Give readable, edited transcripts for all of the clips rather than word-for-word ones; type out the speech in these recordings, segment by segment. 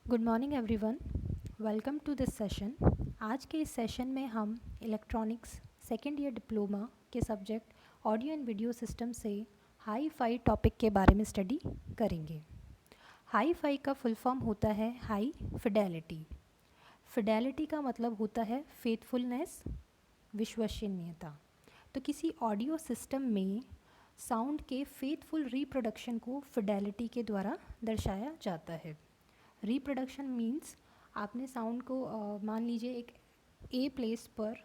Good morning everyone, welcome to this session. आज के इस सेशन में हम इलेक्ट्रॉनिक्स सेकेंड ईयर डिप्लोमा के subject audio and video system से हाई फाई टॉपिक के बारे में स्टडी करेंगे। हाई फाई का फुल फॉर्म होता है हाई फिडेलिटी। फिडेलिटी का मतलब होता है फेथफुलनेस, विश्वसनीयता। तो किसी ऑडियो सिस्टम में साउंड के फेथफुल रिप्रोडक्शन को फिडेलिटी के द्वारा दर्शाया जाता है। रिप्रोडक्शन मीन्स आपने साउंड को मान लीजिए एक ए प्लेस पर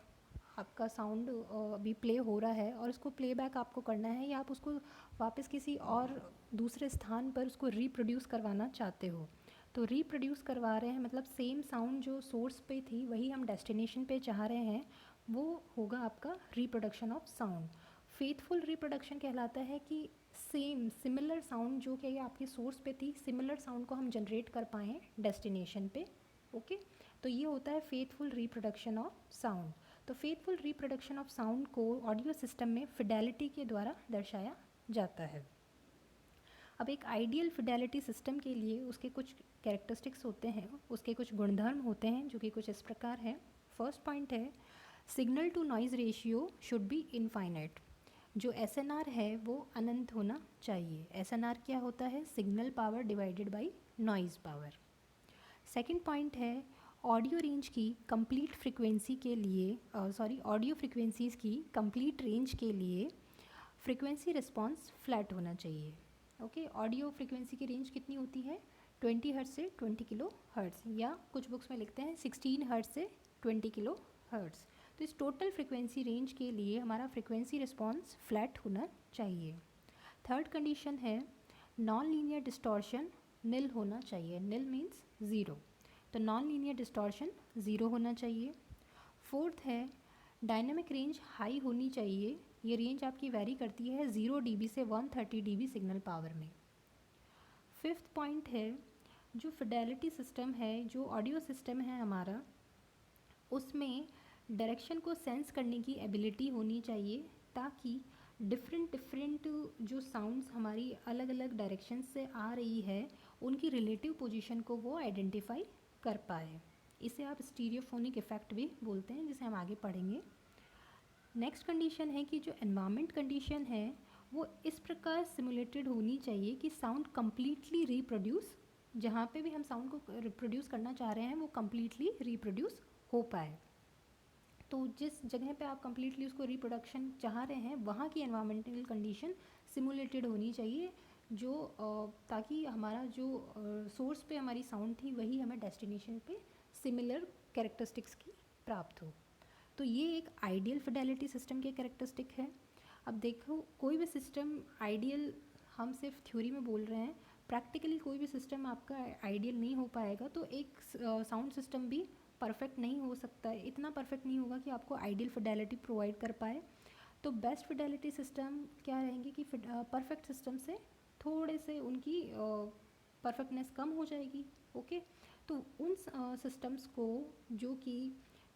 आपका साउंड अभी प्ले हो रहा है और उसको प्लेबैक आपको करना है, या आप उसको वापस किसी और दूसरे स्थान पर उसको रिप्रोड्यूस करवाना चाहते हो। तो रिप्रोड्यूस करवा रहे हैं मतलब सेम साउंड जो सोर्स पे थी वही हम डेस्टिनेशन पे चाह रहे हैं, वो होगा आपका reproduction of sound. Faithful reproduction कहलाता है कि सेम सिमिलर साउंड जो कि आपकी सोर्स पे थी, सिमिलर साउंड को हम जनरेट कर पाएँ डेस्टिनेशन पे। ओके, तो ये होता है फेथफुल रिप्रोडक्शन ऑफ साउंड। तो फेथफुल रिप्रोडक्शन ऑफ साउंड को ऑडियो सिस्टम में फिडेलिटी के द्वारा दर्शाया जाता है। अब एक आइडियल फिडेलिटी सिस्टम के लिए उसके कुछ कैरेक्टरिस्टिक्स होते हैं, उसके कुछ गुणधर्म होते हैं जो कि कुछ इस प्रकार है। फर्स्ट पॉइंट है signal to noise ratio should be infinite. जो एसएनआर है वो अनंत होना चाहिए। एसएनआर क्या होता है? Signal power divided by noise power. Second point है ऑडियो रेंज की कंप्लीट फ्रिक्वेंसी के लिए ऑडियो फ्रिक्वेंसीज़ की कंप्लीट रेंज के लिए फ्रिक्वेंसी रिस्पॉन्स फ्लैट होना चाहिए। ओके, ऑडियो फ्रिक्वेंसी की रेंज कितनी होती है? 20 हर्ट्ज से 20 किलो हर्ट्ज, या कुछ बुक्स में लिखते हैं 16 हर्ट्ज से 20 किलो हर्ट्ज। तो इस टोटल फ्रिक्वेंसी रेंज के लिए हमारा फ्रिक्वेंसी रिस्पॉन्स फ्लैट होना चाहिए। थर्ड कंडीशन है नॉन लीनियर डिस्टॉर्शन निल होना चाहिए। निल मीन्स ज़ीरो, तो नॉन लीनियर डिस्टॉर्शन ज़ीरो होना चाहिए। फोर्थ है डायनामिक रेंज हाई होनी चाहिए। ये रेंज आपकी वैरी करती है 0 dB से 130 dB सिग्नल पावर में। फिफ्थ पॉइंट है जो फिडेलिटी सिस्टम है, जो ऑडियो सिस्टम है हमारा, उसमें डायरेक्शन को सेंस करने की एबिलिटी होनी चाहिए, ताकि डिफरेंट डिफरेंट जो साउंड्स हमारी अलग अलग डायरेक्शन से आ रही है उनकी रिलेटिव पोजीशन को वो आइडेंटिफाई कर पाए। इसे आप स्टीरियोफोनिक इफेक्ट भी बोलते हैं, जिसे हम आगे पढ़ेंगे। नेक्स्ट कंडीशन है कि जो एनवायरनमेंट कंडीशन है वो इस प्रकार सिमुलेटेड होनी चाहिए कि साउंड कम्प्लीटली रिप्रोड्यूस, जहाँ पे भी हम साउंड को रिप्रोड्यूस करना चाह रहे हैं वो कम्प्लीटली रिप्रोड्यूस हो पाए। तो जिस जगह पे आप कम्प्लीटली उसको रिप्रोडक्शन चाह रहे हैं वहाँ की एनवायरमेंटल कंडीशन सिमुलेटेड होनी चाहिए, जो ताकि हमारा जो सोर्स पे हमारी साउंड थी वही हमें डेस्टिनेशन पे सिमिलर कैरेक्टरिस्टिक्स की प्राप्त हो। तो ये एक आइडियल फिडेलिटी सिस्टम के कैरेक्टरिस्टिक है। अब देखो, कोई भी सिस्टम आइडियल हम सिर्फ थ्योरी में बोल रहे हैं, प्रैक्टिकली कोई भी सिस्टम आपका आइडियल नहीं हो पाएगा। तो एक साउंड सिस्टम भी परफेक्ट नहीं हो सकता है, इतना परफेक्ट नहीं होगा कि आपको आइडियल फिडेलिटी प्रोवाइड कर पाए। तो बेस्ट फिडेलिटी सिस्टम क्या रहेंगे कि परफेक्ट सिस्टम से थोड़े से उनकी परफेक्टनेस कम हो जाएगी। ओके, तो उन सिस्टम्स को जो कि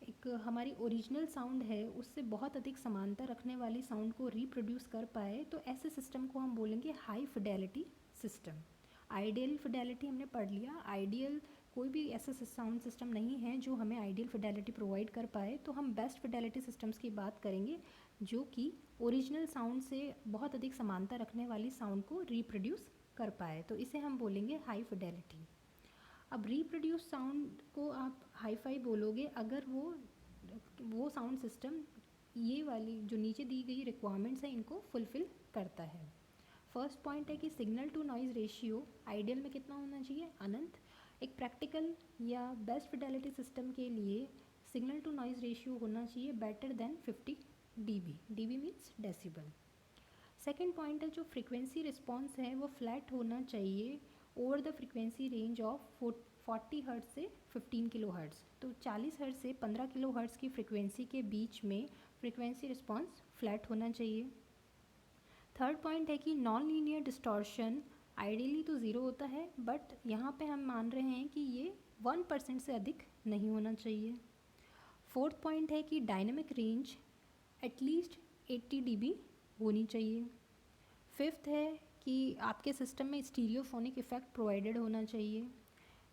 एक हमारी ओरिजिनल साउंड है उससे बहुत अधिक समानता रखने वाली साउंड को रिप्रोड्यूस कर पाए, तो ऐसे सिस्टम को हम बोलेंगे high Fidelity system. Ideal Fidelity हमने पढ़ लिया। आइडियल कोई भी ऐसा साउंड सिस्टम नहीं है जो हमें आइडियल फिडेलिटी प्रोवाइड कर पाए। तो हम बेस्ट फिडेलिटी सिस्टम्स की बात करेंगे जो कि ओरिजिनल साउंड से बहुत अधिक समानता रखने वाली साउंड को रिप्रोड्यूस कर पाए, तो इसे हम बोलेंगे हाई फिडेलिटी। अब रिप्रोड्यूस साउंड को आप हाई फाई बोलोगे अगर वो साउंड सिस्टम ये वाली जो नीचे दी गई रिक्वायरमेंट्स हैं इनको फुलफ़िल करता है। फर्स्ट पॉइंट है कि signal to noise ratio ideal में कितना होना चाहिए? अनंत। एक प्रैक्टिकल या बेस्ट फिडेलिटी सिस्टम के लिए सिग्नल टू नॉइज़ रेशियो होना चाहिए better than 50 dB। dB means decibel. Second point है जो फ्रीक्वेंसी रिस्पॉन्स है वो फ्लैट होना चाहिए over the frequency range of 40 hertz से 15 किलो हर्ट्ज। तो 40 हर्ट्ज से 15 किलो हर्ट्ज की फ्रीक्वेंसी के बीच में फ्रीक्वेंसी रिस्पॉन्स फ्लैट होना चाहिए। थर्ड पॉइंट है कि नॉन लीनियर डिस्टॉर्शन आइडियली तो ज़ीरो होता है, बट यहाँ पे हम मान रहे हैं कि ये 1% से अधिक नहीं होना चाहिए। फोर्थ पॉइंट है कि डायनेमिक रेंज एटलीस्ट 80 dB होनी चाहिए। फिफ्थ है कि आपके सिस्टम में स्टीरियोफोनिक इफ़ेक्ट प्रोवाइडेड होना चाहिए।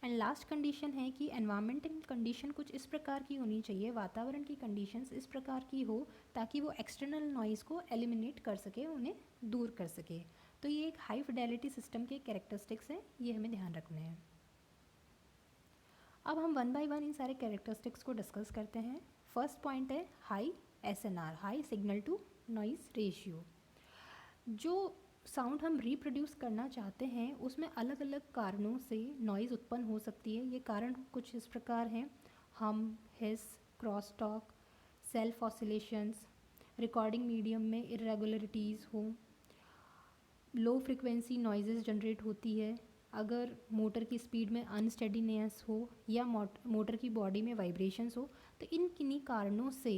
एंड लास्ट कंडीशन है कि एनवायरमेंटल कंडीशन कुछ इस प्रकार की होनी चाहिए, वातावरण की कंडीशंस इस प्रकार की हो ताकि वो एक्सटर्नल नॉइज़ को एलिमिनेट कर सके, उन्हें दूर कर सके। तो ये एक हाई फिडेलिटी सिस्टम के कैरेक्टरिस्टिक्स हैं, ये हमें ध्यान रखने हैं। अब हम वन बाय वन इन सारे कैरेक्टरिस्टिक्स को डिस्कस करते हैं। फर्स्ट पॉइंट है high SNR, high signal to noise ratio. जो साउंड हम रिप्रोड्यूस करना चाहते हैं उसमें अलग अलग कारणों से नॉइज़ उत्पन्न हो सकती है। ये कारण कुछ इस प्रकार हैं: hum, hiss, cross talk, self oscillations, recording medium में इरेगुलरिटीज़ हो, लो फ्रिक्वेंसी नॉइजेस जनरेट होती है, अगर मोटर की स्पीड में अनस्टेडीनेस हो या मोटर की बॉडी में वाइब्रेशंस हो। तो इन किन्हीं कारणों से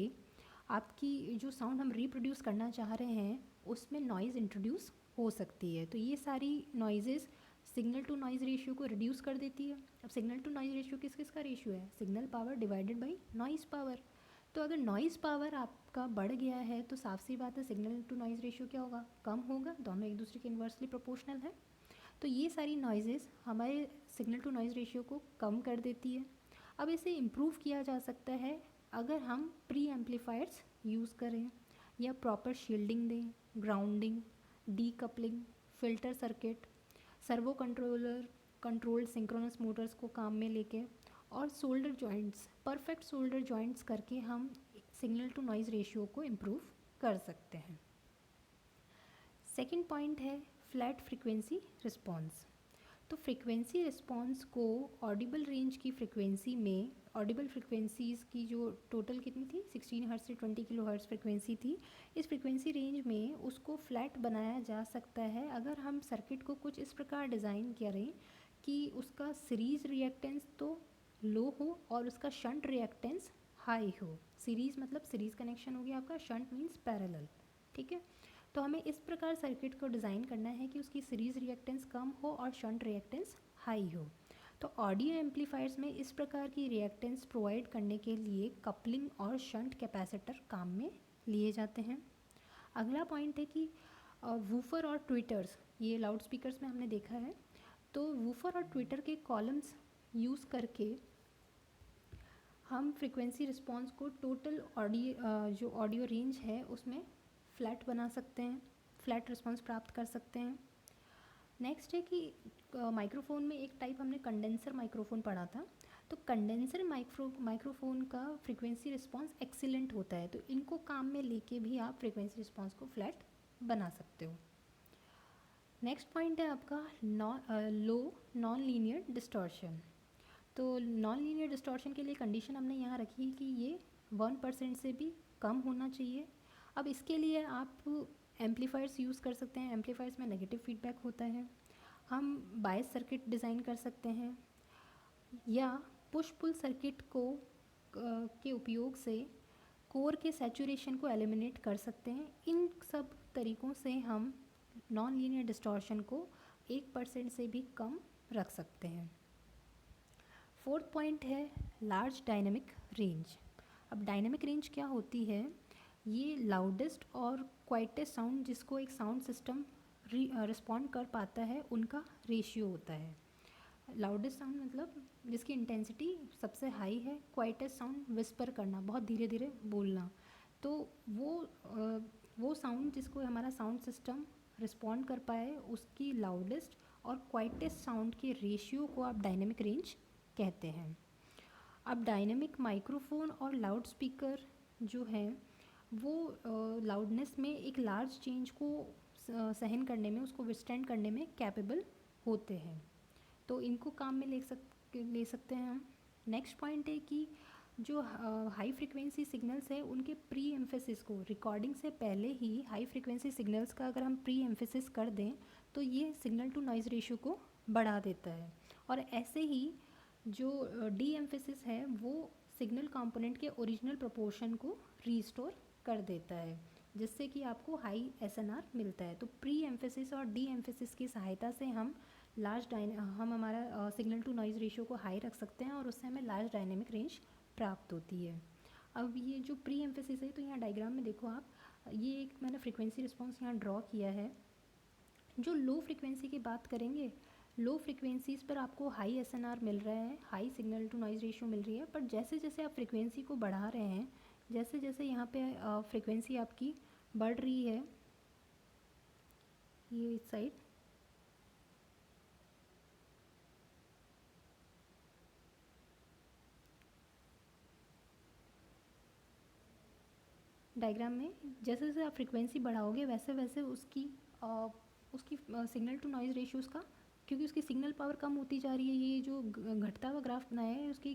आपकी जो साउंड हम रिप्रोड्यूस करना चाह रहे हैं उसमें नॉइज़ इंट्रोड्यूस हो सकती है। तो ये सारी noises signal to noise ratio को रिड्यूस कर देती है। अब सिग्नल टू नॉइज़ रेशियो किस किस का रेशियो है? Signal power divided by noise power. तो अगर नॉइज़ पावर आपका बढ़ गया है तो साफ सी बात है सिग्नल टू नॉइज़ रेशियो क्या होगा? कम होगा। दोनों एक दूसरे के इन्वर्सली प्रोपोर्शनल है। तो ये सारी नॉइजेस हमारे सिग्नल टू नॉइज़ रेशियो को कम कर देती है। अब इसे इम्प्रूव किया जा सकता है अगर हम प्री एम्पलीफायर्स यूज़ करें या प्रॉपर शील्डिंग दें, grounding, decoupling, filter circuit, servo controller, controlled synchronous motors को काम में लेके, और solder joints, perfect solder joints करके हम सिग्नल टू नॉइज़ रेशियो को इम्प्रूव कर सकते हैं। सेकंड पॉइंट है फ्लैट फ्रीक्वेंसी रिस्पॉन्स। तो फ्रीक्वेंसी रिस्पॉन्स को ऑडिबल रेंज की फ्रीक्वेंसी में, ऑडिबल फ्रीक्वेंसीज़ की जो टोटल कितनी थी 16 हर्ट्ज़ से 20 किलो हर्ट्ज़ फ्रीक्वेंसी थी, इस फ्रीक्वेंसी रेंज में उसको फ्लैट बनाया जा सकता है अगर हम सर्किट को कुछ इस प्रकार डिज़ाइन करें कि उसका सीरीज़ रिएक्टेंस तो लो हो और उसका शंट रिएक्टेंस हाई हो। सीरीज़ मतलब सीरीज़ कनेक्शन हो गया आपका, शंट मीन्स पैरेलल, ठीक है। तो हमें इस प्रकार सर्किट को डिज़ाइन करना है कि उसकी सीरीज़ रिएक्टेंस कम हो और शंट रिएक्टेंस हाई हो। तो ऑडियो एम्पलीफायर्स में इस प्रकार की रिएक्टेंस प्रोवाइड करने के लिए कपलिंग और शंट कैपेसिटर काम में लिए जाते हैं। अगला पॉइंट है कि वूफर और ट्विटर्स, ये लाउड स्पीकर्स में हमने देखा है। तो वूफर और ट्विटर के कॉलम्स यूज़ करके हम फ्रीक्वेंसी रिस्पॉन्स को टोटल जो ऑडियो रेंज है उसमें फ्लैट बना सकते हैं, फ्लैट रिस्पॉन्स प्राप्त कर सकते हैं। नेक्स्ट है कि माइक्रोफोन में एक टाइप हमने कंडेंसर माइक्रोफोन पढ़ा था। तो कंडेंसर माइक्रोफोन का फ्रीक्वेंसी रिस्पॉन्स एक्सीलेंट होता है। तो इनको काम में लेके भी आप फ्रीक्वेंसी रिस्पॉन्स को फ्लैट बना सकते हो। नेक्स्ट पॉइंट है आपका लो नॉन लीनियर डिस्टॉर्शन। तो नॉन लीनियर डिस्टॉर्शन के लिए कंडीशन हमने यहाँ रखी है कि ये 1% से भी कम होना चाहिए। अब इसके लिए आप एम्पलीफायर्स यूज़ कर सकते हैं। एम्पलीफायर्स में नेगेटिव फीडबैक होता है। हम बायस सर्किट डिज़ाइन कर सकते हैं या पुश पुल सर्किट को के उपयोग से कोर के सैचुरेशन को एलिमिनेट कर सकते हैं। इन सब तरीक़ों से हम नॉन लीनियर डिस्टॉर्शन को 1% से भी कम रख सकते हैं। फोर्थ पॉइंट है लार्ज डायनेमिक रेंज। अब डायनेमिक रेंज क्या होती है? ये लाउडेस्ट और क्वाइटेस्ट साउंड जिसको एक साउंड सिस्टम रिस्पॉन्ड कर पाता है उनका रेशियो होता है। लाउडेस्ट साउंड मतलब जिसकी इंटेंसिटी सबसे हाई है, क्वाइटेस्ट साउंड विस्पर करना, बहुत धीरे धीरे बोलना। तो वो साउंड जिसको हमारा साउंड सिस्टम रिस्पॉन्ड कर पाए उसकी लाउडेस्ट और क्वाइटेस्ट साउंड के रेशियो को आप डायनेमिक रेंज कहते हैं। अब डायनेमिक माइक्रोफोन और लाउड स्पीकर जो हैं वो लाउडनेस में एक लार्ज चेंज को सहन करने में, उसको विस्टैंड करने में कैपेबल होते हैं। तो इनको काम में ले सकते हैं हम। नेक्स्ट पॉइंट है कि जो हाई फ्रिक्वेंसी सिग्नल्स है उनके प्री एम्फेसिस को, रिकॉर्डिंग से पहले ही हाई फ्रिक्वेंसी सिग्नल्स का अगर हम प्री एम्फेसिस कर दें तो ये सिग्नल टू नॉइज़ रेशियो को बढ़ा देता है। और ऐसे ही जो डी एम्फेसिस है वो सिग्नल कंपोनेंट के ओरिजिनल प्रोपोर्शन को रीस्टोर कर देता है, जिससे कि आपको हाई SNR मिलता है। तो प्री एम्फेसिस और डी एम्फेसिस की सहायता से हम हम हमारा सिग्नल टू नॉइज़ रेशियो को हाई रख सकते हैं और उससे हमें लार्ज डायनेमिक रेंज प्राप्त होती है। अब ये जो प्री एम्फेसिस है, तो यहाँ डायग्राम में देखो आप, ये एक मैंने फ्रीक्वेंसी रिस्पॉन्स यहाँ ड्रॉ किया है। जो लो फ्रीक्वेंसी की बात करेंगे लो फ्रिक्वेंसीज़ पर आपको हाई एसएनआर मिल रहा है, high signal to noise ratio मिल रही है, बट जैसे जैसे आप फ्रिक्वेंसी को बढ़ा रहे हैं, जैसे जैसे यहाँ पे फ्रिक्वेंसी आपकी बढ़ रही है, ये इस साइड डायग्राम में जैसे जैसे आप फ्रिक्वेंसी बढ़ाओगे वैसे वैसे उसकी सिग्नल टू नॉइज़ रेशियो उसका, क्योंकि उसकी सिग्नल पावर कम होती जा रही है, ये जो घटता हुआ ग्राफ बनाया है उसकी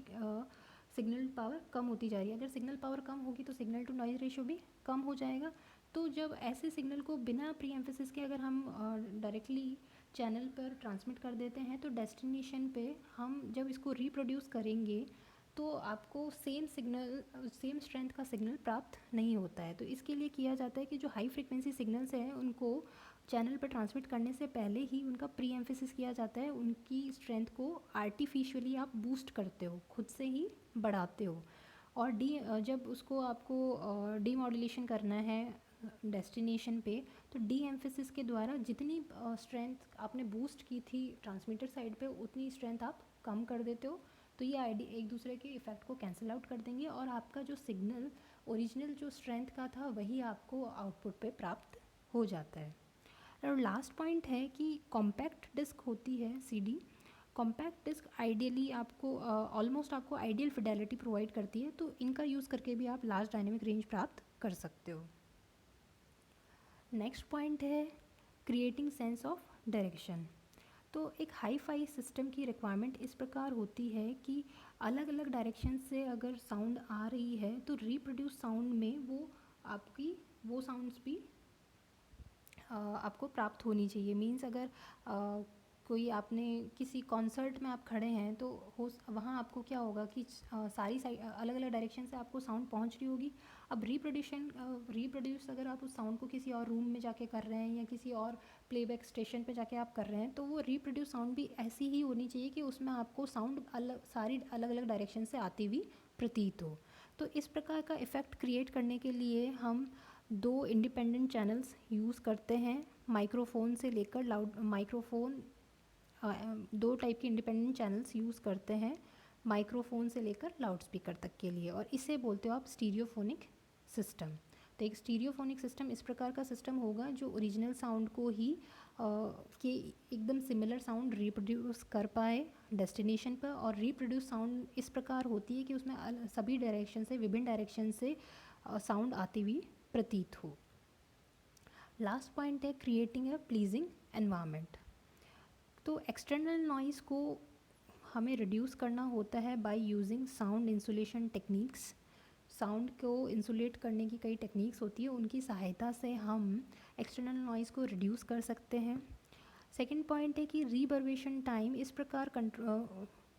सिग्नल पावर कम होती जा रही है। अगर सिग्नल पावर कम होगी तो सिग्नल टू नॉइज़ रेशियो भी कम हो जाएगा। तो जब ऐसे सिग्नल को बिना प्री एम्फेसिस के अगर हम डायरेक्टली चैनल पर ट्रांसमिट कर देते हैं तो डेस्टिनेशन पे हम जब इसको रिप्रोड्यूस करेंगे तो आपको सेम स्ट्रेंथ का सिग्नल प्राप्त नहीं होता है। तो इसके लिए किया जाता है कि जो हाई फ्रिक्वेंसी सिग्नल्स हैं उनको चैनल पर ट्रांसमिट करने से पहले ही उनका प्री एम्फेसिस किया जाता है, उनकी स्ट्रेंथ को आर्टिफिशियली आप बूस्ट करते हो, खुद से ही बढ़ाते हो। और जब उसको आपको डीमॉड्यूलेशन करना है डेस्टिनेशन पे, तो डी एम्फेसिस के द्वारा जितनी स्ट्रेंथ आपने बूस्ट की थी ट्रांसमीटर साइड पे उतनी स्ट्रेंथ आप कम कर देते हो। तो ये आईडी एक दूसरे के इफ़ेक्ट को कैंसिल आउट कर देंगे और आपका जो सिग्नल ओरिजिनल जो स्ट्रेंथ का था वही आपको आउटपुट पे प्राप्त हो जाता है। और लास्ट पॉइंट है कि कॉम्पैक्ट डिस्क होती है सीडी। कॉम्पैक्ट डिस्क आइडियली आपको ऑलमोस्ट आपको आइडियल फिडेलिटी प्रोवाइड करती है, तो इनका यूज़ करके भी आप लार्ज डायनेमिक रेंज प्राप्त कर सकते हो। नेक्स्ट पॉइंट है क्रिएटिंग सेंस ऑफ डायरेक्शन। तो एक हाई फाई सिस्टम की रिक्वायरमेंट इस प्रकार होती है कि अलग अलग डायरेक्शन से अगर साउंड आ रही है तो रिप्रोड्यूस साउंड में वो साउंड्स भी आपको प्राप्त होनी चाहिए। मीन्स अगर कोई आपने किसी कॉन्सर्ट में आप खड़े हैं तो वहाँ आपको क्या होगा कि सारी साइड अलग अलग डायरेक्शन से आपको साउंड पहुँच रही होगी। अब रिप्रोड्यूस अगर आप उस साउंड को किसी और रूम में जाके कर रहे हैं या किसी और प्लेबैक स्टेशन पे जाके आप कर रहे हैं, तो वो रिप्रोड्यूस साउंड भी ऐसी ही होनी चाहिए कि उसमें आपको साउंड सारी अलग अलग डायरेक्शन से आती हुई प्रतीत हो। तो इस प्रकार का इफ़ेक्ट क्रिएट करने के लिए हम दो इंडिपेंडेंट चैनल्स यूज़ करते हैं। माइक्रोफोन से लेकर दो टाइप के इंडिपेंडेंट चैनल्स यूज़ करते हैं माइक्रोफोन से लेकर लाउड स्पीकर तक के लिए, और इसे बोलते हो आप स्टीरियोफोनिक सिस्टम। तो एक स्टीरियोफोनिक सिस्टम इस प्रकार का सिस्टम होगा जो ओरिजिनल साउंड को ही के एकदम सिमिलर साउंड रिप्रोड्यूस कर पाए डेस्टिनेशन पर। और रिप्रोड्यूस साउंड इस प्रकार होती है कि उसमें सभी डायरेक्शन से, विभिन्न डायरेक्शन से साउंड आती हुई प्रतीत हो। लास्ट पॉइंट है क्रिएटिंग अ प्लीजिंग एनवायरनमेंट। तो एक्सटर्नल नॉइज़ को हमें रिड्यूस करना होता है by using sound insulation techniques. Sound को इंसुलेट करने की कई टेक्निक्स होती है, उनकी सहायता से हम एक्सटर्नल नॉइज़ को रिड्यूस कर सकते हैं। सेकंड पॉइंट है कि रिवर्बेशन टाइम इस प्रकार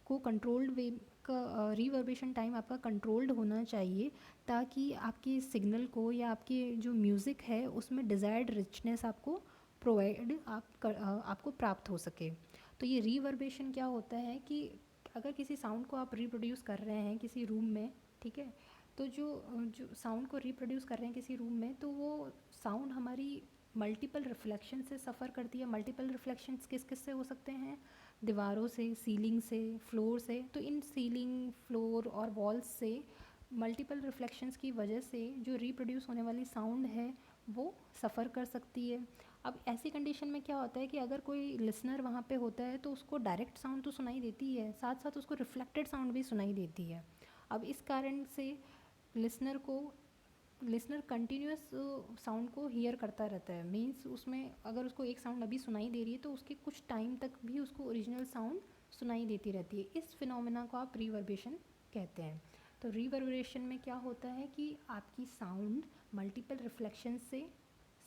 कंट्रोल्ड वे का रिवर्बेशन टाइम आपका कंट्रोल्ड होना चाहिए ताकि आपके सिग्नल को या आपके जो म्यूज़िक है उसमें डिज़ायर्ड रिचनेस आपको प्राप्त हो सके। तो ये रिवर्बेशन क्या होता है कि अगर किसी साउंड को आप रिप्रोड्यूस कर रहे हैं किसी रूम में, ठीक है, तो जो साउंड को रिप्रोड्यूस कर रहे हैं किसी रूम में, तो वो साउंड हमारी मल्टीपल रिफ्लेक्शन से सफ़र करती है। मल्टीपल रिफ्लेक्शंस किस किस से हो सकते हैं? दीवारों से, सीलिंग से, फ्लोर से। तो इन सीलिंग, फ्लोर और वॉल्स से मल्टीपल रिफ्लेक्शंस की वजह से जो रिप्रोड्यूस होने वाली साउंड है वो सफ़र कर सकती है। अब ऐसी कंडीशन में क्या होता है कि अगर कोई लिसनर वहाँ पे होता है तो उसको डायरेक्ट साउंड तो सुनाई देती है, साथ साथ उसको रिफ्लेक्टेड साउंड भी सुनाई देती है। अब इस कारण से लिसनर कंटिन्यूस साउंड को हियर करता रहता है। मींस उसमें अगर उसको एक साउंड अभी सुनाई दे रही है तो उसके कुछ टाइम तक भी उसको ओरिजिनल साउंड सुनाई देती रहती है। इस फिनोमेना को आप रिवर्बेशन कहते हैं। तो रिवर्बरेशन में क्या होता है कि आपकी साउंड मल्टीपल रिफ्लेक्शन से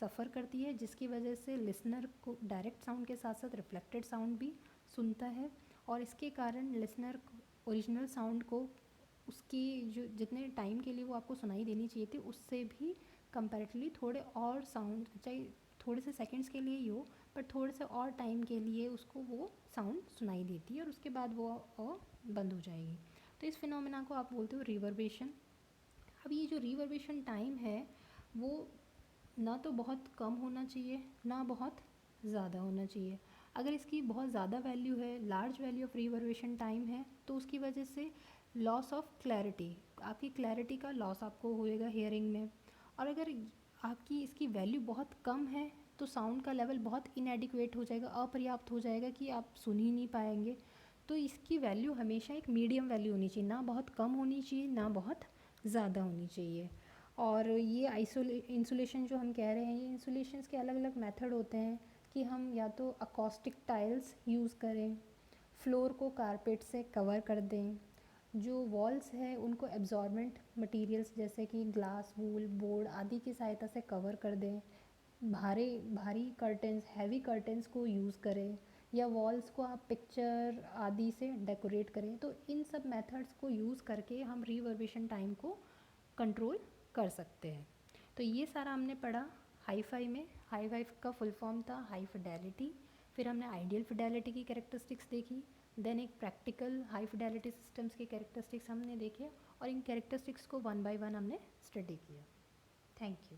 सफ़र करती है, जिसकी वजह से लिसनर को डायरेक्ट साउंड के साथ साथ रिफ्लेक्टेड साउंड भी सुनता है, और इसके कारण लिसनर ओरिजिनल साउंड को उसकी जो जितने टाइम के लिए वो आपको सुनाई देनी चाहिए थी उससे भी कंपैरेटिवली थोड़े और साउंड, चाहे थोड़े से सेकंड्स के लिए ही हो, पर थोड़े से और टाइम के लिए उसको वो साउंड सुनाई देती है और उसके बाद वो बंद हो जाएगी। तो इस फिनोमेना को आप बोलते हो रिवर्बेशन। अब ये जो रिवर्बेशन टाइम है वो ना तो बहुत कम होना चाहिए ना बहुत ज़्यादा होना चाहिए। अगर इसकी बहुत ज़्यादा वैल्यू है, large value of reverberation time है, तो उसकी वजह से लॉस ऑफ क्लैरिटी, आपकी क्लैरिटी का लॉस आपको होएगा हियरिंग में। और अगर आपकी इसकी वैल्यू बहुत कम है तो साउंड का लेवल बहुत इनएडिक्वेट हो जाएगा, अपर्याप्त हो जाएगा कि आप सुन ही नहीं पाएंगे। तो इसकी वैल्यू हमेशा एक मीडियम वैल्यू होनी चाहिए, ना बहुत कम होनी चाहिए ना बहुत ज़्यादा होनी चाहिए। और ये इंसुलेशन जो हम कह रहे हैं, ये इंसुलेशंस के अलग अलग मेथड होते हैं कि हम या तो अकॉस्टिक टाइल्स यूज़ करें, फ्लोर को कारपेट से कवर कर दें, जो वॉल्स है उनको एब्जॉर्बेंट मटेरियल्स जैसे कि ग्लास, वूल, बोर्ड आदि की सहायता से कवर कर दें, भारी भारी कर्टेंस, हैवी कर्टेंस को यूज़ करें, या वॉल्स को आप पिक्चर आदि से डेकोरेट करें। तो इन सब मेथड्स को यूज़ करके हम रिवर्बरेशन टाइम को कंट्रोल कर सकते हैं। तो ये सारा हमने पढ़ा हाई फाई में। हाई फाई का फुल फॉर्म था हाई फिडेलिटी। फिर हमने आइडियल फिडेलिटी की कैरेक्टरिस्टिक्स देखी, देन एक प्रैक्टिकल हाई फिडेलिटी सिस्टम्स की कैरेक्टरिस्टिक्स हमने देखे, और इन कैरेक्टरिस्टिक्स को वन बाय वन हमने स्टडी किया। Thank you.